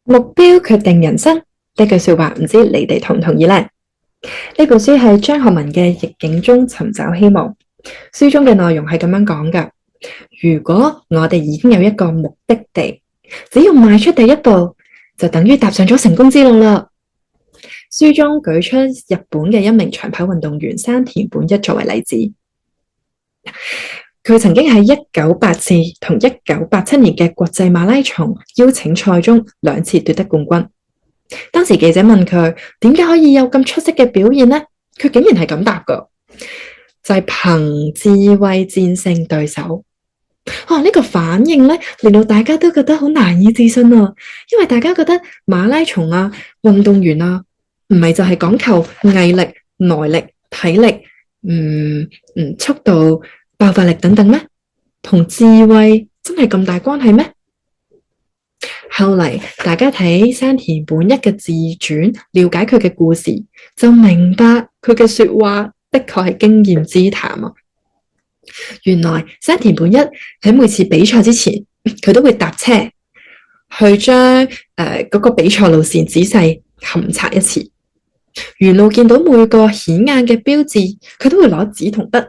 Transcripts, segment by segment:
目標決定人生呢句說話，唔知你哋同唔同意呢？呢本書係張學文嘅《逆境中尋找希望》。書中嘅內容係咁樣講噶：如果我哋已經有一個目的地，只要邁出第一步，就等於踏上咗成功之路啦。書中舉出日本嘅一名長跑運動員山田本一作為例子，佢曾經喺1984同1987年嘅國際馬拉松邀請賽中2次奪得冠軍。當時記者問佢點解可以有咁出色嘅表現呢？佢竟然係咁答噶，就係憑智慧戰勝對手。呢個反應咧，令到大家都覺得好難以置信啊！因為大家覺得馬拉松啊、運動員啊，唔係就係講求毅力、耐力、體力、速度、爆發力等等咩？同智慧真係咁大關係咩？後嚟大家睇山田本一嘅自傳，了解佢嘅故事，就明白佢嘅說話的確係經驗之談啊！原來山田本一喺每次比賽之前，佢都會搭車去將嗰個比賽路線仔細勘察一次。沿路見到每個顯眼嘅標誌，佢都會攞紙同筆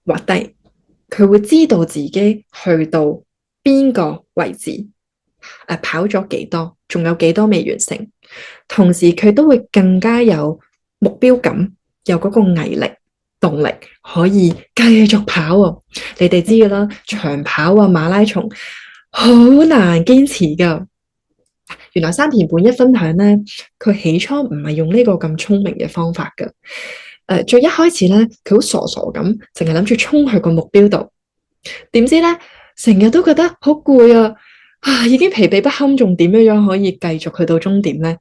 畫低。佢會知道自己去到邊個位置，跑咗幾多，仲有幾多未完成。同時佢都會更加有目標感，有嗰個毅力、動力可以繼續跑啊！你哋知㗎啦，長跑啊、馬拉松好難堅持㗎。原來山田本一分享咧，佢起初唔係用呢個咁聰明嘅方法㗎。最一開始咧，佢好傻傻咁，淨係諗住衝去個目標度。點知咧，成日都覺得好攰啊！已經疲憊不堪，仲點樣可以繼續去到終點咧？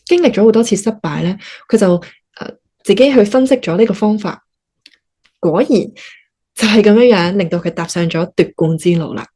經歷咗好多次失敗咧，佢就自己去分析咗呢個方法，果然就係咁樣令到佢踏上咗奪冠之路啦。